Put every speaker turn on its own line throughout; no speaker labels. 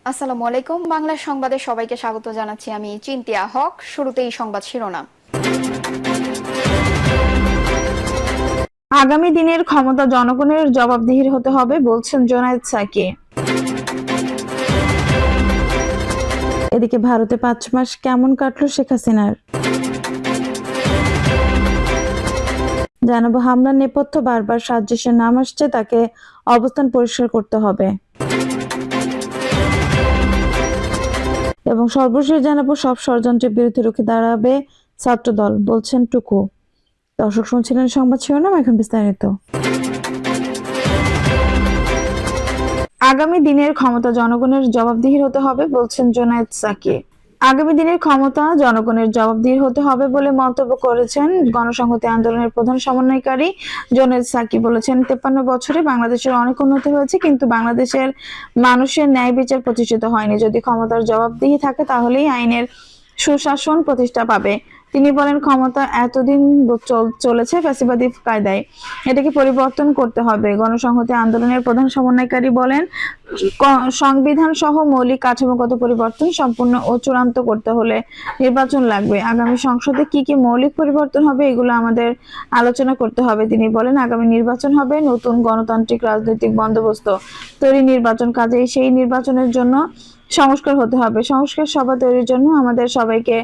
আসসালামু আলাইকুম। বাংলা সংবাদে সবাইকে স্বাগত জানাচ্ছি। আমি চিন্তিয়া হক। শুরুতেই সংবাদ শিরোনাম।
আগামী দিনের ক্ষমতা জনগণের জবাবদিহির হতে হবে বলছেন জোনায়েদ সাকি। এদিকে ভারতে ৫ মাস কেমন কাটলো শেখ হাসিনার, জানাবো। হামলার নেপথ্য বারবার সাজিশের নাম আসছে, তাকে অবস্থান পরিষ্কার করতে হবে। এবং সর্বশেষ জানাবো, সব ষড়যন্ত্রের বিরুদ্ধে রুখে দাঁড়াবে ছাত্রদল বলছেন টুকু। দর্শক শুনছিলেন সংবাদ শিরোনাম, এখন বিস্তারিত। আগামী দিনের ক্ষমতা জনগণের জবাবদিহির হতে হবে বলছেন জোনায়েদ সাকি। আগামী দিনের ক্ষমতা জনগণের জবাবদিহির হতে হবে বলে মন্তব্য করেছেন গণসংহতি আন্দোলনের প্রধান সমন্বয়কারী জোনায়েদ সাকি। বলেছেন, 53 বছরে বাংলাদেশের অনেক উন্নতি হয়েছে, কিন্তু বাংলাদেশের মানুষের ন্যায় বিচার প্রতিষ্ঠিত হয়নি। যদি ক্ষমতার জবাবদিহি থাকে তাহলেই আইনের সুশাসন প্রতিষ্ঠা পাবে। তিনি বলেন, ক্ষমতা এতদিন চলেছে ফ্যাসিবাদী কায়দায়, এটাকে পরিবর্তন করতে হবে। গণসংহতি আন্দোলনের প্রধান সমন্বয়কারী বলেন, সংবিধান সহ মৌলিক কাঠামোগত পরিবর্তন সম্পূর্ণ ও চূড়ান্ত করতে হলে নির্বাচন লাগবে। আগামী সংসদে কি কি মৌলিক পরিবর্তন হবে এগুলো আমাদের আলোচনা করতে হবে। তিনি বলেন, আগামী নির্বাচন হবে নতুন গণতান্ত্রিক রাজনৈতিক বন্দোবস্ত তৈরি নির্বাচন, কাজেই সেই নির্বাচনের জন্য সংস্কার হতে হবে। সংস্কার সভা তৈরির জন্য আমাদের সবাইকে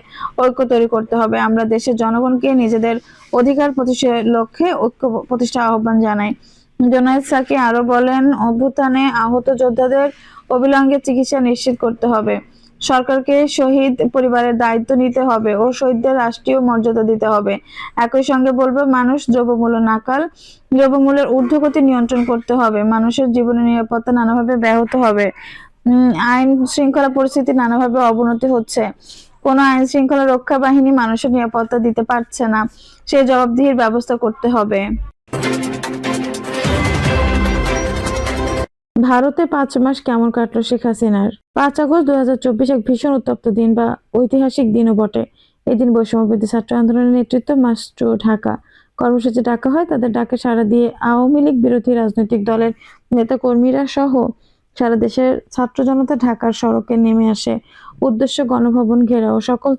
ঐক্য তৈরি করতে হবে। আমরা দেশের জনগণকে নিজেদের অধিকার প্রতিষ্ঠার লক্ষ্যে ঐক্য প্রতিষ্ঠার আহ্বান জানাই। জোনায়েদ সাকি আরো বলেন, অভ্যুত্থানে আহত যোদ্ধাদের অবিলম্বে চিকিৎসা নিশ্চিত করতে হবে। সরকারকে শহীদ পরিবারের দায়িত্ব নিতে হবে ও শহীদদের রাষ্ট্রীয় মর্যাদা দিতে হবে। একই সঙ্গে বলবো, মানুষ দ্রব্যমূল্য নাকাল, দ্রব্যমূল্যের ঊর্ধ্বগতি নিয়ন্ত্রণ করতে হবে। মানুষের জীবনের নিরাপত্তা নানাভাবে ব্যাহত হবে। আইন শৃঙ্খলা পরিস্থিতি নানাভাবে অবনতি হচ্ছে। কোনো আইন শৃঙ্খলা রক্ষা বাহিনী মানুষের নিরাপত্তা দিতে পারছে না, সেই জবাবদিহির ব্যবস্থা করতে হবে। ভারতে ৫ মাস কেমন কাটলো শেখ হাসিনার। ৫ আগস্ট ২০২৪ এক ভীষণ উত্তপ্ত দিন বা ঐতিহাসিক দিনও বটে। এই দিন বৈষম্যবিরোধী ছাত্র আন্দোলনের নেতৃত্ব মাস্ট্রো ঢাকা কর্মসূচি ডাকা হয়। তাদের ডাকে সাড়া দিয়ে আওয়ামী লীগ বিরোধী রাজনৈতিক দলের নেতা কর্মীরা সহ সারা দেশের ছাত্র জনতা ঢাকার সড়কে নেমে আসে। উদ্দেশ্য গণভবন ঘেরাও। সকাল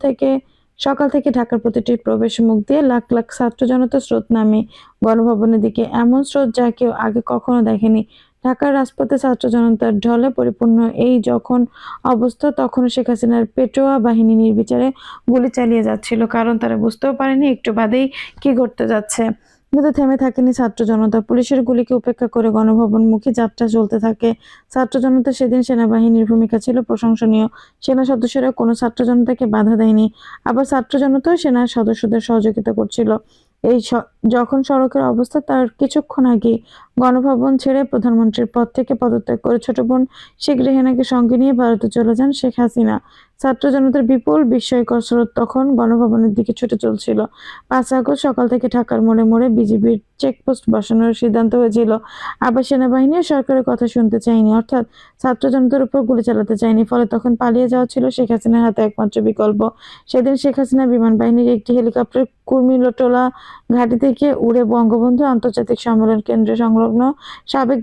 থেকে ঢাকার প্রতিটি প্রবেশ মুখ দিয়ে লাখ লাখ ছাত্র জনতা স্রোত নামে গণভবনের দিকে, এমন স্রোত যা কেউ আগে কখনো দেখেনি। ঢাকার রাজপথে ছাত্র জনতার ঢলে পরিপূর্ণ এই যখন অবস্থা, তখনও শেখ হাসিনার পেটোয়া বাহিনী নির্বিচারে গুলি চালিয়ে যাচ্ছিল, কারণ তারা বুঝতেও পারেনি একটু বাদেই কি ঘটতে যাচ্ছে। কিন্তু থেমে থাকেনি ছাত্র জনতা। পুলিশের গুলিকে উপেক্ষা করে গণভবনমুখী যাত্রা চলতে থাকে। ছাত্র জনতা সেদিন সেনাবাহিনীর ভূমিকা ছিল প্রশংসনীয়। সেনা সদস্যরা কোনো ছাত্র জনতাকে বাধা দেয়নি, আবার ছাত্র জনতাও সেনা সদস্যদের সহযোগিতা করছিল। এই যখন সড়কের অবস্থা, তার কিছুক্ষণ আগে গণভবন ছেড়ে প্রধানমন্ত্রীর পদ থেকে পদত্যাগ করে ছোট বোন শেখ রেহানাকে সঙ্গে নিয়ে ভারতে চলে যান শেখ হাসিনা। ছাত্র জনতার বিপুল বিস্ময়কর স্রোত তখন গণভবনের দিকে ছুটে চলছিল। ৫ আগস্ট সকাল থেকে ঢাকার মোড়ে মোড়ে বিজিবির চেকপোস্ট বসানোর সিদ্ধান্ত হয়েছিল। আবার সেনাবাহিনী সরকারের কথা শুনতে চায়নি, অর্থাৎ ছাত্র জনতার উপর গুলি চালাতে চায়নি। ফলে তখন পালিয়ে যাওয়া ছিল শেখ হাসিনার হাতে একমাত্র বিকল্প। সেদিন শেখ হাসিনা বিমান বাহিনীর একটি হেলিকপ্টার কুর্মিটোলা ঘাঁটি থেকে উড়ে বঙ্গবন্ধু আন্তর্জাতিক সম্মেলন কেন্দ্র সংলগ্ন সাবেক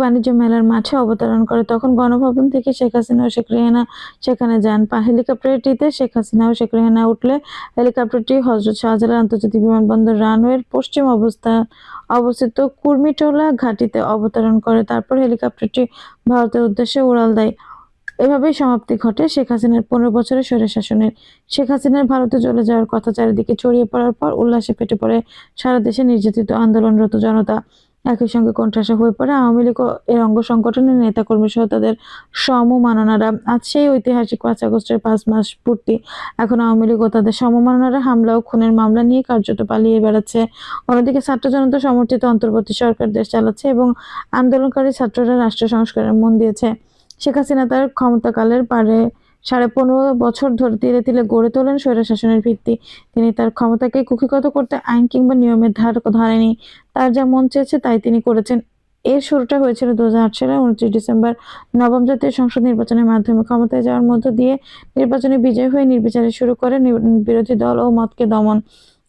বাণিজ্য মেলার মাঠে অবতরণ করে। তখন গণভবন থেকে শেখ হাসিনা ও শেখ রেহানা সেখানে যান। হেলিকপ্টারটিতে শেখ হাসিনা ও শেখ রেহানা উঠলে হেলিকপ্টারটি হযরত শাহজালাল আন্তর্জাতিক বিমানবন্দর রানওয়ের পশ্চিম অবস্থিত কুর্মিটোলা ঘাঁটিতে অবতরণ করে। তারপর হেলিকপ্টারটি ভারতের উদ্দেশ্যে উড়াল দেয়। এভাবেই সমাপ্তি ঘটে শেখ হাসিনার 15 বছরের স্বৈরশাসনের। শেখ হাসিনার ভারতে চলে যাওয়ার কথা চারিদিকে ছড়িয়ে পড়ার পর উল্লাসে ফেটে পড়ে সারা দেশে নির্যাতিত আন্দোলনরত জনতা। একই সঙ্গে কোণঠাসা হয়ে পড়ে আওয়ামী লীগ ও এর অঙ্গ সংগঠনের নেতাকর্মী সহ তাদের সমমাননারা। আজ সেই ঐতিহাসিক ৫ আগস্টের ৫ মাস পূর্তি। এখন আওয়ামী লীগ ও তাদের সমমাননারা হামলা ও খুনের মামলা নিয়ে কার্যত পালিয়ে বেড়াচ্ছে। অন্যদিকে ছাত্র জনতা সমর্থিত অন্তর্বর্তী সরকার দেশ চালাচ্ছে এবং আন্দোলনকারী ছাত্ররা রাষ্ট্র সংস্কারে মন দিয়েছে। শেখ হাসিনা তার ক্ষমতাকালের 15.5 বছর ধরে তিলে তিলে গড়ে তোলেন স্বৈরশাসনের ভিত্তি। তিনি তার ক্ষমতাকে কুক্ষিগত করতে আইন কিংবা নিয়মের ধার ধরেনি। তার যা মন চেয়েছে তাই তিনি করেছেন। এর শুরুটা হয়েছিল 2008 সালের 29 ডিসেম্বর নবম জাতীয় সংসদ নির্বাচনের মাধ্যমে। ক্ষমতায় যাওয়ার মধ্য দিয়ে নির্বাচনে বিজয় হয়ে নির্বিচারে শুরু করে বিরোধী দল ও মতকে দমন।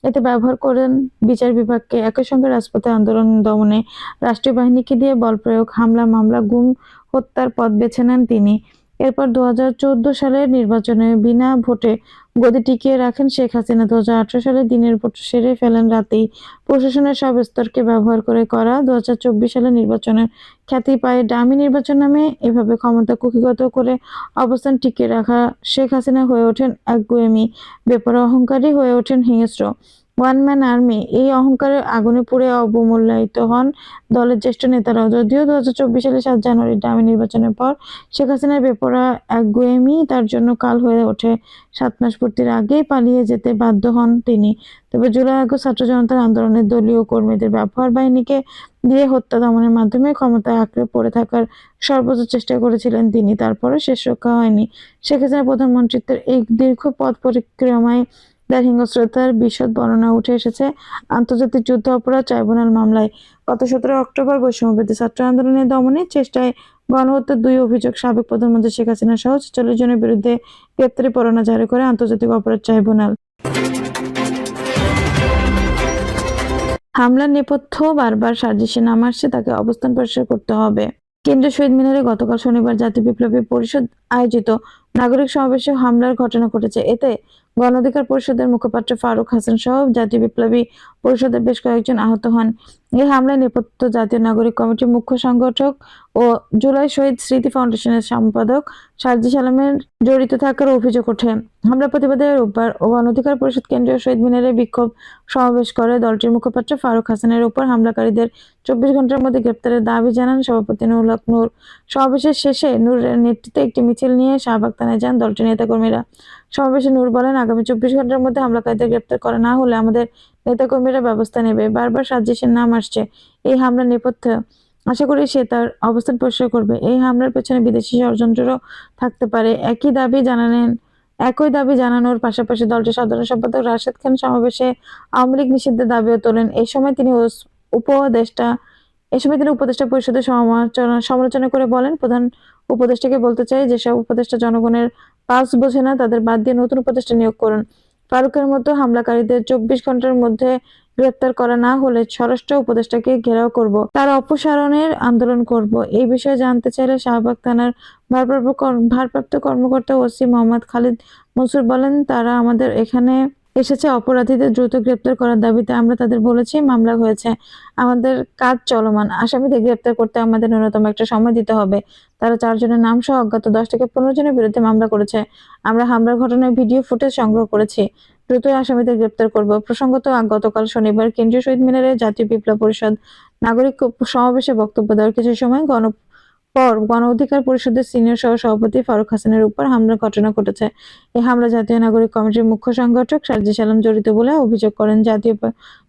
এতে ব্যবহার করেন বিচার বিভাগকে। একই সঙ্গে রাজপথে আন্দোলন দমনে রাষ্ট্রীয় বাহিনীকে দিয়ে বল প্রয়োগ, হামলা, মামলা, গুম, হত্যার পথ বেছে নেন তিনি। এরপর 2014 সালের নির্বাচনে বিনা ভোটে গদি টিকিয়ে রাখেন শেখ হাসিনা। 2018 সালে দিনের ভোট সেরে ফেলেন রাতেই। প্রশাসনের সব স্তরকে ব্যবহার করে করা 2024 সালের নির্বাচনের খ্যাতি পায় ডামি নির্বাচন নামে। এভাবে ক্ষমতা কুক্ষিগত করে অবস্থান টিকিয়ে রাখা শেখ হাসিনা হয়ে ওঠেন একগুঁয়েমি, বেপরোয়া অহংকারী হয়ে ওঠেন হিংস্র। One man army. এই অহংকারের আগুনে পুড়ে অবমূল্যায়িত হন দলের জ্যেষ্ঠ নেতারাও। যদিও 2024 সালের 7 জানুয়ারি ডামি নির্বাচনের পর শেখ হাসিনার বেপরোয়া একগুঁয়েমি তার জন্য কাল হয়ে ওঠে। 7 মাস পূর্তির আগেই পালিয়ে যেতে বাধ্য হন তিনি। তবে জুলাই আগস্ট ছাত্র জনতার আন্দোলনে দলীয় কর্মীদের ব্যবহার, বাহিনীকে দিয়ে হত্যা দমনের মাধ্যমে ক্ষমতায় আঁকড়ে পড়ে থাকার সর্বোচ্চ চেষ্টা করেছিলেন তিনি। তারপরও শেষ রক্ষা হয়নি। শেখ হাসিনা প্রধানমন্ত্রিত্বের এই দীর্ঘ পথ পরিক্রমায় তার হিংস্রতার বিশদ বর্ণনা উঠে এসেছে আন্তর্জাতিক যুদ্ধ অপরাধ ট্রাইব্যুনাল মামলায়। গত 17 অক্টোবর বৈষম্যবিরোধী ছাত্র আন্দোলনের দমনের চেষ্টায় গণহত্যার 2 অভিযোগ সাবেক প্রধানমন্ত্রী শেখ হাসিনা সহ 46 জনের বিরুদ্ধে গ্রেপ্তারি পরোয়ানা জারি করে আন্তর্জাতিক অপরাধ ট্রাইব্যুনাল। হামলার নেপথ্য বারবার সাজিশে নাম আসছে, তাকে অবস্থান পরিষ্কার করতে হবে। কেন্দ্রীয় শহীদ মিনারে গতকাল শনিবার জাতীয় বিপ্লবী পরিষদ আয়োজিত নাগরিক সমাবেশে হামলার ঘটনা ঘটেছে। এতে গণ অধিকার পরিষদের মুখপাত্র ফারুক হাসান সহ জাতীয় বিপ্লবী পরিষদের বেশ কয়েকজন আহত হন। এই হামলায় নেপথ্য জাতীয় নাগরিক কমিটির মুখ্য সংগঠক ও জুলাই শহীদ স্মৃতি ফাউন্ডেশনের সম্পাদক সার্জিস আলমের জড়িত থাকার অভিযোগ ওঠে। হামলার প্রতিবাদে রোববার গণ অধিকার পরিষদ কেন্দ্রীয় শহীদ মিনারে বিক্ষোভ সমাবেশ করে। দলটির মুখপাত্র ফারুক হাসানের উপর হামলাকারীদের 24 ঘন্টার মধ্যে গ্রেপ্তারের দাবি জানান সভাপতি নুরুল হক নূর। সমাবেশের শেষে নূরের নেতৃত্বে একটি মিছিল নিয়ে শাহবাগ থানায় যান দলটির নেতাকর্মীরা। সমাবেশে নূর বলেন, আগামী 24 ঘন্টার মধ্যে হামলাকারীদের গ্রেপ্তার করা না হলে আমাদের নেতাকর্মীরা ব্যবস্থা নেবে। বারবার সাজিশের নাম আসছে এই হামলার নেপথ্যে। আশা করি সে তার অবস্থান পরিষ্কার করবে। এই হামলার পেছনে বিদেশি ষড়যন্ত্রও থাকতে পারে। একই দাবি জানানোর পাশাপাশি দলটির সাধারণ সম্পাদক রাশেদ খান সমাবেশে আওয়ামী লীগ নিষিদ্ধের দাবিও তোলেন। এই সময় তিনি উপদেষ্টা পরিষদের সমালোচনা করে বলেন, প্রধান উপদেষ্টাকে বলতে চাই, যেসব উপদেষ্টা জনগণের পালস বোঝে না তাদের বাদ দিয়ে নতুন উপদেষ্টা নিয়োগ করুন। ফারুকের মতো হামলাকারীদের 24 ঘন্টার মধ্যে গ্রেপ্তার করা না হলে স্বরাষ্ট্র উপদেষ্টাকে ঘেরাও করব, তার অপসারণের আন্দোলন করব। এই বিষয়ে জানতে চাইলে শাহবাগ থানার ভারপ্রাপ্ত কর্মকর্তা ওসি মোহাম্মদ খালিদ মনসুর বলেন, তারা আমাদের এখানে এসেছে অপরাধীদের দ্রুত গ্রেপ্তার করার দাবিতে। আমরা তাদের বলেছি মামলা হয়েছে, আমাদের কাজ চলমান, আসামিদের গ্রেপ্তার করতে আমাদের ন্যূনতম একটা সময় দিতে হবে। তারা 4 জনের নাম সহ অজ্ঞাত 10 থেকে 15 জনের বিরুদ্ধে মামলা করেছে। আমরা হামলার ঘটনার ভিডিও ফুটেজ সংগ্রহ করেছি, দ্রুতই আসামিদের গ্রেপ্তার করব। প্রসঙ্গত, গতকাল শনিবার কেন্দ্রীয় শহীদ মিনারে জাতীয় বিপ্লব পরিষদ নাগরিক সমাবেশে বক্তব্য দেওয়ার কিছু সময় গণ অধিকার পরিষদের সিনিয়র সহ সভাপতি ফারুক হাসানের উপর হামলার ঘটনা ঘটেছে। এই হামলা জাতীয় নাগরিক কমিটির মুখ্য সংগঠক সার্জিস আলম জড়িত বলে অভিযোগ করেন জাতীয়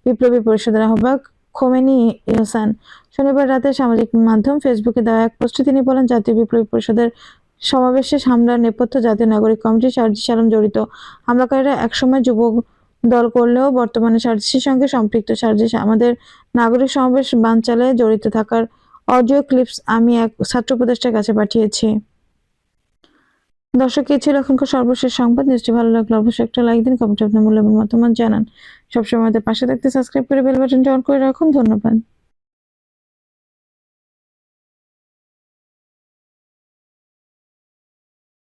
বিপ্লবী পরিষদের আহ্বায়ক খোমেনি ইহসান। শনিবার রাতে সামাজিক মাধ্যম ফেসবুকে দেওয়া এক পোস্টে তিনি বলেন, জাতীয় বিপ্লবী পরিষদের সমাবেশে হামলার নেপথ্যে জাতীয় নাগরিক কমিটি সার্জিস আলম জড়িত। হামলাকারীরা একসময় যুবক দল করলেও বর্তমানে সার্জিসের সঙ্গে সম্পৃক্ত। সার্জিস আমাদের নাগরিক সমাবেশ বানচালে জড়িত থাকার অডিও ক্লিপস আমি এক ছাত্র উপদেষ্টার কাছে পাঠিয়েছি। দর্শক, এই ছিল এখনকার সর্বশেষ সংবাদ। নিশ্চয়ই ভালো লাগলো অবশ্যই একটা লাইক দিন, কমেন্টে আপনার মূল্যবান মতামত জানান। সবসময় আমাদের পাশে থাকতে সাবস্ক্রাইব করে বেল বাটনটা অন করে রাখুন। ধন্যবাদ।